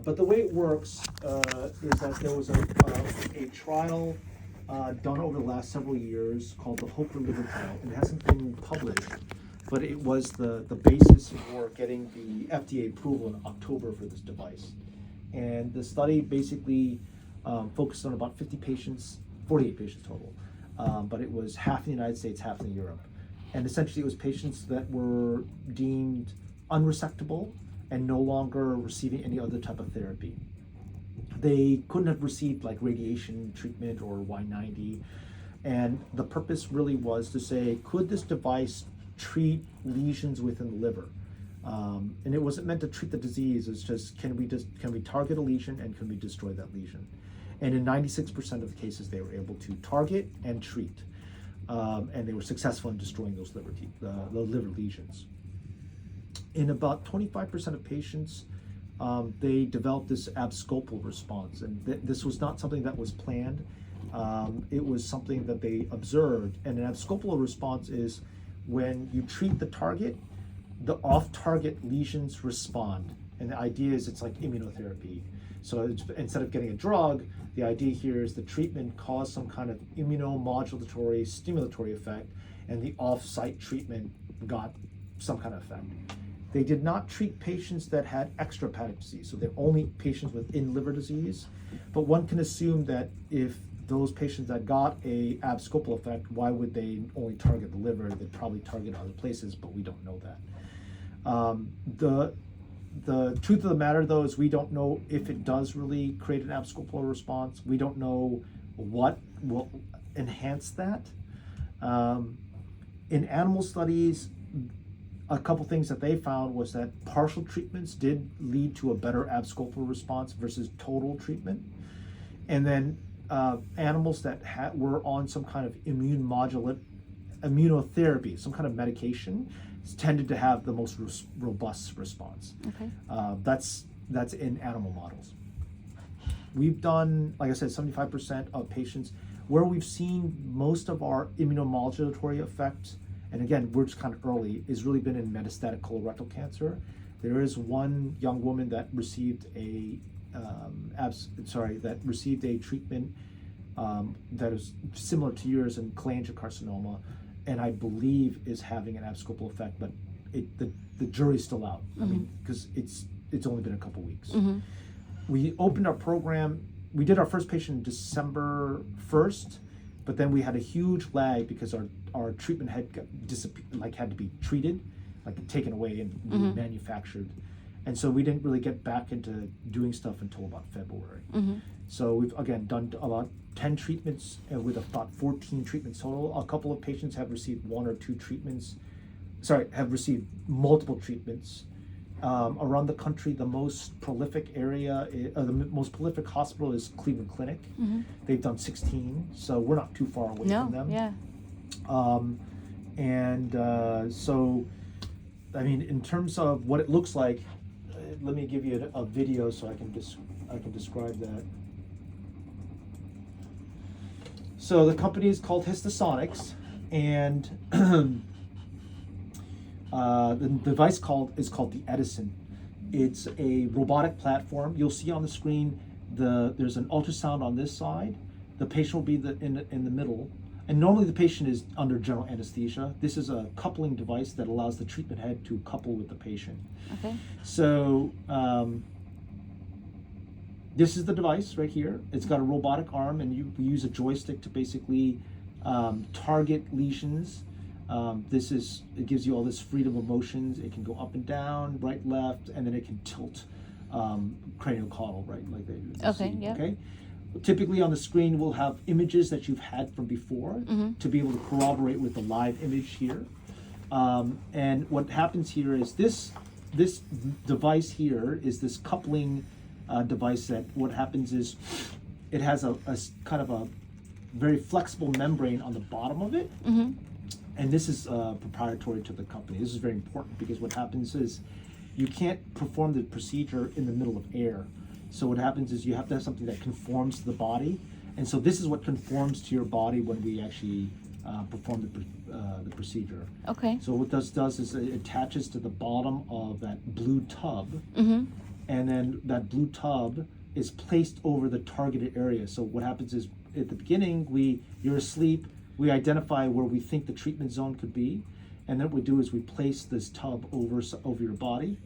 But the way it works is that there was a trial done over the last several years called the Hope for Liver trial. It hasn't been published, but it was the basis for getting the FDA approval in October for this device. And the study basically focused on about 50 patients, 48 patients total, but it was half in the United States, half in Europe. And essentially it was patients that were deemed unresectable and no longer receiving any other type of therapy. They couldn't have received like radiation treatment or Y90. And the purpose really was to say, could this device treat lesions within the liver? And it wasn't meant to treat the disease. It's just, can we target a lesion and can we destroy that lesion? And in 96% of the cases, they were able to target and treat. And they were successful in destroying those liver lesions. In about 25% of patients, they developed this abscopal response. And this was not something that was planned. It was something that they observed. And an abscopal response is when you treat the target, the off-target lesions respond. And the idea is it's like immunotherapy. So instead of getting a drug, the idea here is the treatment caused some kind of immunomodulatory, stimulatory effect, and the off-site treatment got some kind of effect. They did not treat patients that had extrahepatic disease, so they're only patients with in-liver disease. But one can assume that if those patients that got a abscopal effect, why would they only target the liver? They'd probably target other places, but we don't know that. The truth of the matter, though, is we don't know if it does really create an abscopal response. We don't know what will enhance that. In animal studies, a couple things that they found was that partial treatments did lead to a better abscopal response versus total treatment. And then animals that were on some kind of immunotherapy, some kind of medication, tended to have the most robust response. Okay. That's in animal models. We've done, like I said, 75% of patients where we've seen most of our immunomodulatory effects, and again, we're just kind of early, is really been in metastatic colorectal cancer. There is one young woman that received a treatment that is similar to yours in cholangiocarcinoma, and I believe is having an abscopal effect, but the jury's still out. I mean, because it's only been a couple weeks. We opened our program. We did our first patient December 1st, but then we had a huge lag because our treatment had had to be treated, like taken away and manufactured. And so we didn't really get back into doing stuff until about February. So we've, again, done about 10 treatments with about 14 treatments total. A couple of patients have received one or two treatments, have received multiple treatments. Around the country, the most prolific area, the most prolific hospital is Cleveland Clinic. They've done 16, so we're not too far away from them. Yeah. So, I mean, in terms of what it looks like, let me give you a video so I can describe that. So the company is called Histotripsy, and the device is called the Edison. It's a robotic platform. You'll see on the screen there's an ultrasound on this side. The patient will be in the middle, and normally the patient is under general anesthesia. This is a coupling device that allows the treatment head to couple with the patient. Okay. So this is the device right here. It's got a robotic arm, and we use a joystick to basically target lesions. It gives you all this freedom of motions. It can go up and down, right, left, and then it can tilt craniocaudal, right, like they do. Okay, yeah. Okay. Typically on the screen, we'll have images that you've had from before to be able to corroborate with the live image here. And what happens here is this device here is this coupling device that what happens is it has a kind of a very flexible membrane on the bottom of it. And this is proprietary to the company. This is very important because what happens is you can't perform the procedure in the middle of air. So what happens is you have to have something that conforms to the body. And so this is what conforms to your body when we actually perform the procedure. Okay. So what this does is it attaches to the bottom of that blue tub. and then that blue tub is placed over the targeted area. So what happens is at the beginning, you're asleep, we identify where we think the treatment zone could be, and then what we do is we place this tub over your body.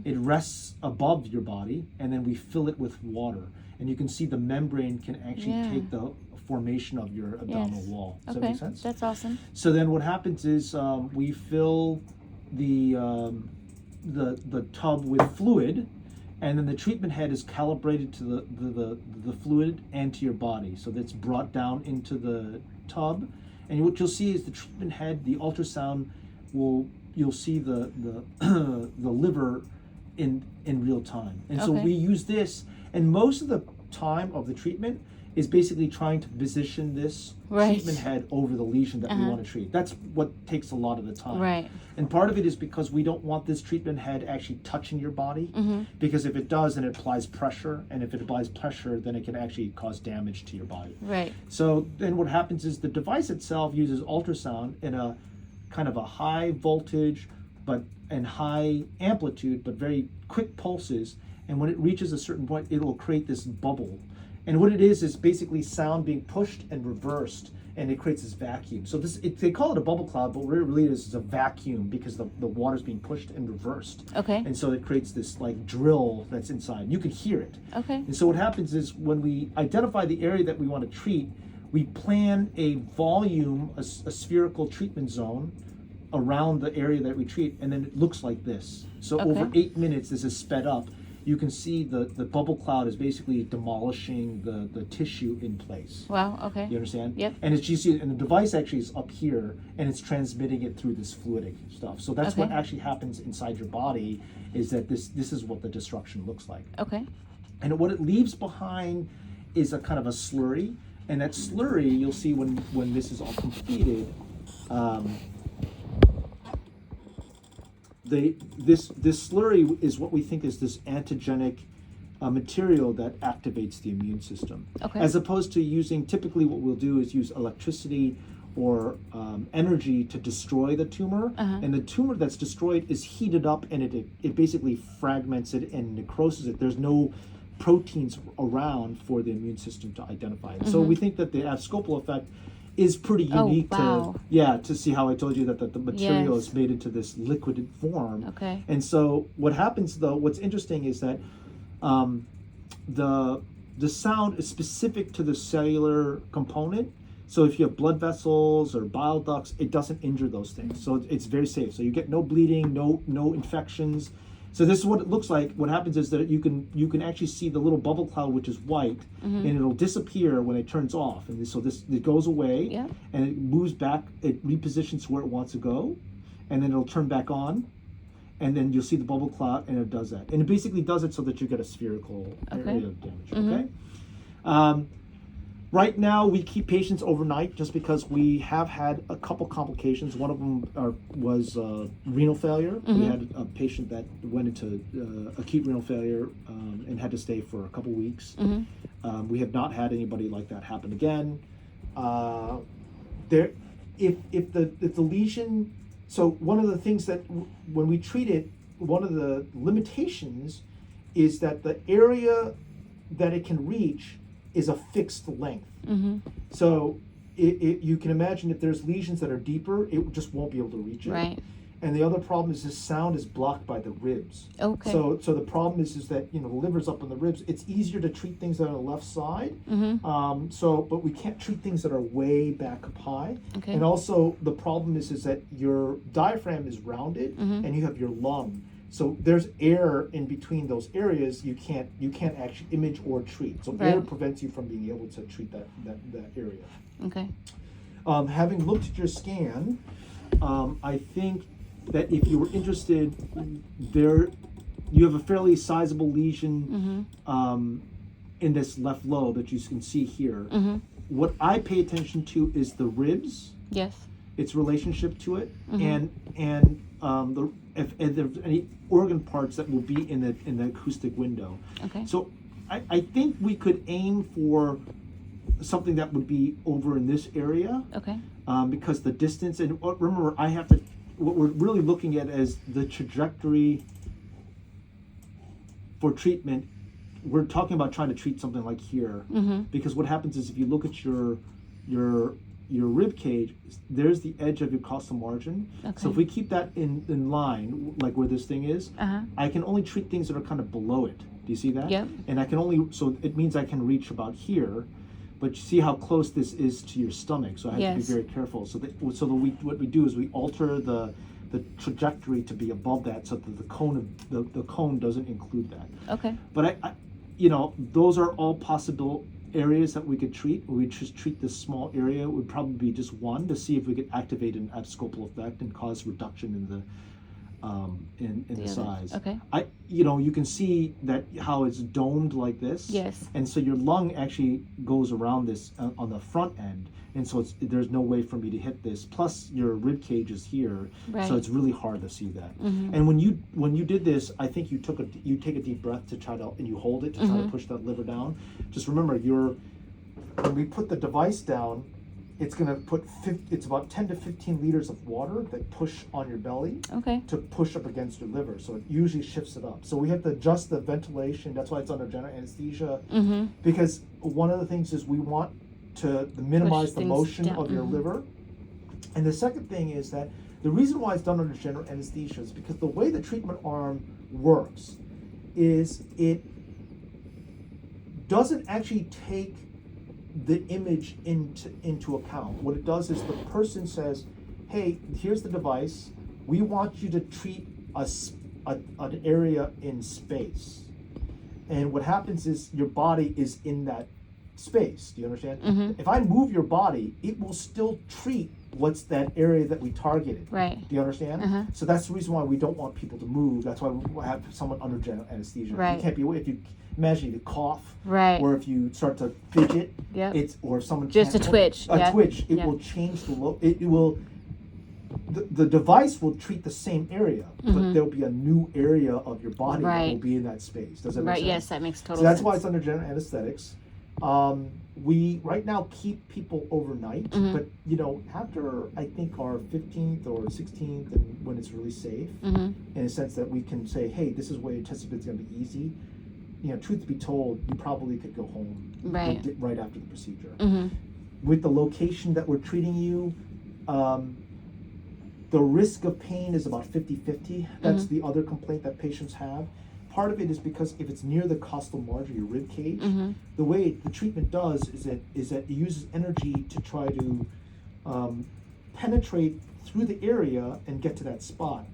It rests above your body, and then we fill it with water. And you can see the membrane can actually take the formation of your abdominal wall. Does that make sense? That's awesome. So then what happens is we fill the tub with fluid, and then the treatment head is calibrated to the fluid and to your body. So that's brought down into the tub, and what you'll see is the treatment head, the ultrasound you'll see the the liver in real time. And so we use this, and most of the time of the treatment is basically trying to position this treatment head over the lesion that we want to treat. That's what takes a lot of the time. Right. And part of it is because we don't want this treatment head actually touching your body, because if it does, then it applies pressure, and if it applies pressure, then it can actually cause damage to your body. Right. So then what happens is the device itself uses ultrasound in a kind of a high voltage and high amplitude, but very quick pulses, and when it reaches a certain point, it will create this bubble. And what it is basically sound being pushed and reversed, and it creates this vacuum. So they call it a bubble cloud, but what it really is a vacuum, because the water's being pushed and reversed. Okay. And so it creates this like drill that's inside. You can hear it. Okay. And so what happens is when we identify the area that we want to treat, we plan a volume, a spherical treatment zone around the area that we treat, and then it looks like this. So over 8 minutes, this is sped up. You can see the bubble cloud is basically demolishing the tissue in place. Wow, okay. You understand? Yep. And and the device actually is up here, and it's transmitting it through this fluidic stuff. So that's what actually happens inside your body, is that this is what the destruction looks like. Okay. And what it leaves behind is a kind of a slurry, and that slurry, you'll see when this is all completed, this slurry is what we think is this antigenic material that activates the immune system. Okay. As opposed to typically what we'll do is use electricity or energy to destroy the tumor, and the tumor that's destroyed is heated up, and it basically fragments it and necroses it. There's no proteins around for the immune system to identify it. So we think that the abscopal effect is pretty unique to see how I told you that the material is made into this liquid form. Okay. And so what happens though, what's interesting is that the sound is specific to the cellular component. So if you have blood vessels or bile ducts, it doesn't injure those things. So it's very safe. So you get no bleeding, no infections. So this is what it looks like. What happens is that you can actually see the little bubble cloud, which is white, and it'll disappear when it turns off. And so it goes away, and it moves back. It repositions where it wants to go, and then it'll turn back on, and then you'll see the bubble cloud, and it does that. And it basically does it so that you get a spherical area of damage. Okay. Right now, we keep patients overnight just because we have had a couple complications. One of them was renal failure. We had a patient that went into acute renal failure and had to stay for a couple weeks. We have not had anybody like that happen again. If the lesion, so one of the things that when we treat it, one of the limitations is that the area that it can reach is a fixed length. So you can imagine if there's lesions that are deeper, it just won't be able to reach it. Right. And the other problem is this sound is blocked by the ribs. Okay. So the problem is that the liver's up on the ribs. It's easier to treat things that are on the left side. But we can't treat things that are way back up high. Okay. And also the problem is that your diaphragm is rounded, and you have your lung. So there's air in between those areas. You can't actually image or treat. So air prevents you from being able to treat that area. Okay. Having looked at your scan, I think that if you were interested, you have a fairly sizable lesion in this left lobe that you can see here. What I pay attention to is the ribs. Yes. Its relationship to it, and if there's any organ parts that will be in the acoustic window. Okay. So I think we could aim for something that would be over in this area. Okay. Because the distance, and remember, what we're really looking at is the trajectory for treatment, we're talking about trying to treat something like here, because what happens is if you look at your rib cage, there's the edge of your costal margin. Okay. So if we keep that in line, like where this thing is, I can only treat things that are kind of below it. Do you see that? Yep. And I can only, so it means I can reach about here, but you see how close this is to your stomach. So I have to be very careful. So what we do is we alter the trajectory to be above that, so that the cone doesn't include that. Okay. But I those are all possible areas that we could treat. We just treat this small area. It would probably be just one to see if we could activate an abscopal effect and cause reduction in the size. Okay. You can see that how it's domed like this. Yes. And so your lung actually goes around this on the front end, and so there's no way for me to hit this. Plus your rib cage is here, so it's really hard to see that. And when you did this, I think you take a deep breath to try to, and you hold it to try to push that liver down. Just remember, when we put the device down, it's going to it's about 10 to 15 liters of water that push on your belly to push up against your liver. So it usually shifts it up. So we have to adjust the ventilation. That's why it's under general anesthesia. Because one of the things is we want to minimize the motion of your liver. And the second thing is that the reason why it's done under general anesthesia is because the way the treatment arm works is it doesn't actually take the image into account. What it does is the person says, hey, here's the device. We want you to treat an area in space. And what happens is your body is in that space. Do you understand? If I move your body, it will still treat what's that area that we targeted. Right. Do you understand? So that's the reason why we don't want people to move. That's why we have someone under general anesthesia. Right. You can't be, if you imagine if you cough, or if you start to fidget, or if someone just a twitch. It will change it will. The device will treat the same area, but there'll be a new area of your body that will be in that space. Does that make sense? Yes, that makes total sense. So that's why it's under general anesthetics. We right now keep people overnight, but after I think our 15th or 16th, and when it's really safe, in a sense that we can say, hey, this is where your test is going to be easy. Truth be told, you probably could go home right after the procedure. With the location that we're treating you, the risk of pain is about 50-50. That's the other complaint that patients have. Part of it is because if it's near the costal margin, your rib cage, the way the treatment does is that it uses energy to try to penetrate through the area and get to that spot.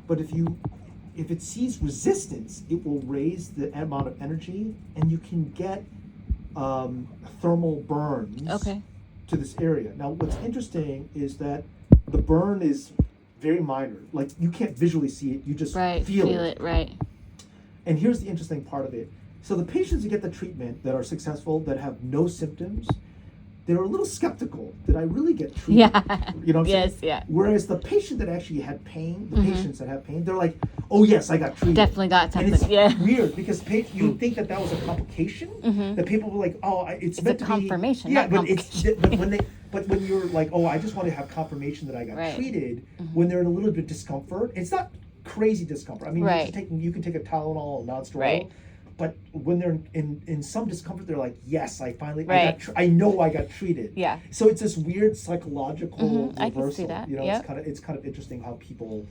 But if it sees resistance, it will raise the amount of energy, and you can get thermal burns to this area. Now, what's interesting is that the burn is very minor. Like, you can't visually see it, you just feel it. And here's the interesting part of it. So the patients that get the treatment that are successful, that have no symptoms, they're a little skeptical. Did I really get treated? You know what I'm saying? Whereas the patient that actually had pain, patients that have pain, they're like, oh yes, I got treated. Definitely got something. And it's weird because you think that was a complication. That people were like, oh, it's meant to be confirmation. But when you're like, oh, I just want to have confirmation that I got treated, when they're in a little bit of discomfort, it's not crazy discomfort. I mean, you can take a Tylenol, a non-steroidal. But when they're in some discomfort, they're like, yes, I finally, I know I got treated. So it's this weird psychological reversal. I can see that. It's kind of interesting how people,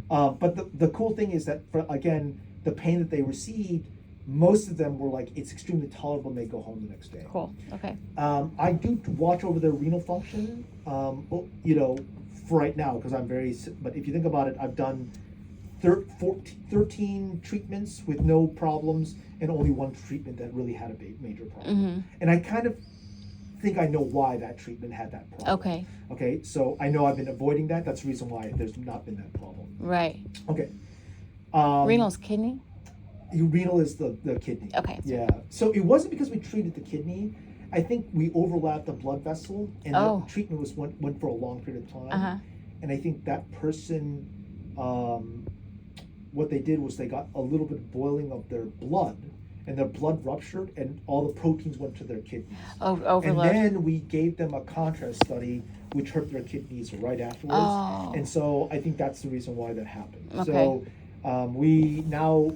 but the cool thing is that, again, the pain that they received, most of them were like, it's extremely tolerable, and they go home the next day. Cool. Okay. I do watch over their renal function, for right now, because I'm but if you think about it, I've done 13 treatments with no problems, and only one treatment that really had a major problem. And I kind of think I know why that treatment had that problem. Okay, so I know I've been avoiding that. That's the reason why there's not been that problem. Okay. Renal's kidney? Renal is the kidney. Okay. Yeah. So it wasn't because we treated the kidney. I think we overlapped the blood vessel, and the treatment went for a long period of time. And I think that person, what they did was they got a little bit of boiling of their blood, and their blood ruptured, and all the proteins went to their kidneys. Overload. And then we gave them a contrast study, which hurt their kidneys right afterwards. And so I think that's the reason why that happened. So we now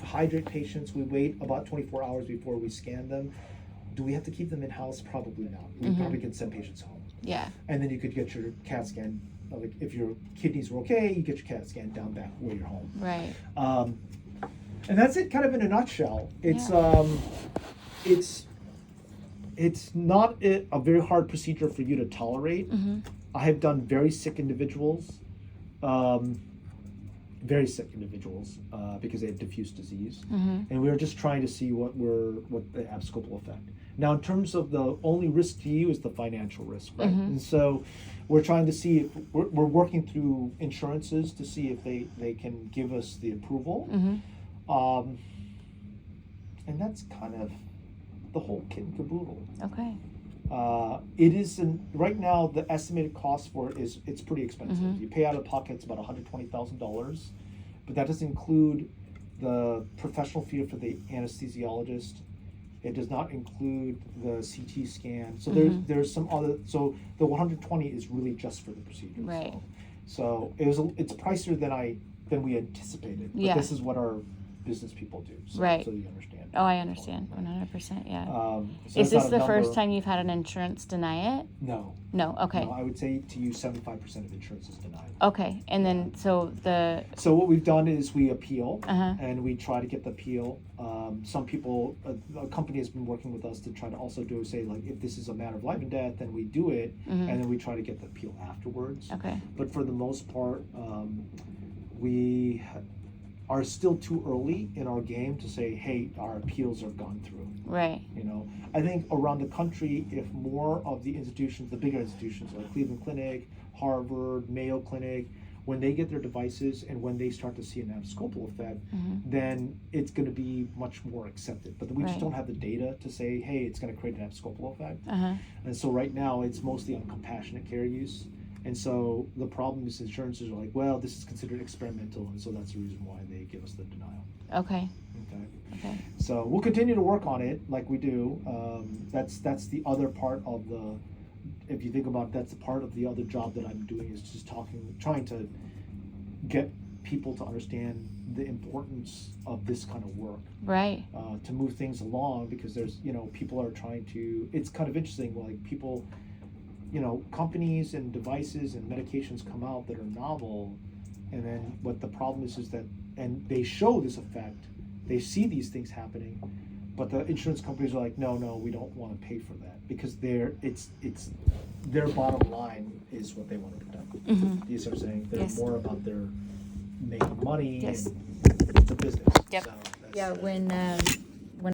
hydrate patients, we wait about 24 hours before we scan them. Do we have to keep them in-house? Probably not. We probably can send patients home. Yeah. And then you could get your CAT scan, like if your kidneys were okay, you get your CAT scan down back where you're home. Right. And that's it, kind of in a nutshell. It's it's not a very hard procedure for you to tolerate. I have done very sick individuals, because they had diffuse disease, and we were just trying to see what the abscopal effect. Now, in terms of the only risk to you is the financial risk, right? And so we're trying to see if we're working through insurances to see if they can give us the approval. And that's kind of the whole kit and caboodle. Okay. It is right now the estimated cost for it is it's pretty expensive. You pay out of pocket, it's about $120,000, but that doesn't include the professional fee for the anesthesiologist. It does not include the CT scan. So there's some other. So the 120 is really just for the procedure. Right. So it's pricier than we anticipated. But this is what our business people do. So, right. So you understand. Oh, I understand. 100%. Yeah. So is this the first time you've had an insurance deny it? No. No. Okay. No, I would say to you 75% of insurance is denied. Okay. And then so what we've done is we appeal, Uh-huh. and we try to get the appeal. Some people, a company has been working with us to try to also say, like, if this is a matter of life and death, then we do it, and then we try to get the appeal afterwards. Okay. But for the most part, we are still too early in our game to say, hey, our appeals are gone through. Right. You know, I think around the country, if more of the institutions, the bigger institutions like Cleveland Clinic, Harvard, Mayo Clinic, when they get their devices and when they start to see an abscopal effect, then it's going to be much more accepted. But we just don't have the data to say, hey, it's going to create an abscopal effect. And so right now, it's mostly on compassionate care use. And so the problem is insurances are like, well, this is considered experimental, and so that's the reason why they give us the denial. Okay. Okay. So we'll continue to work on it like we do. That's the other part of the. If you think about it, that's the part of the other job that I'm doing is just trying to get people to understand the importance of this kind of work. Right. To move things along, because there's people are trying to. It's kind of interesting, like people. Companies and devices and medications come out that are novel, and then what the problem is that, and they show this effect, they see these things happening, but the insurance companies are like, no, we don't want to pay for that, because it's their bottom line is what they want to protect. You see what I'm saying? They're more about their making money, and it's a business. Yep. So when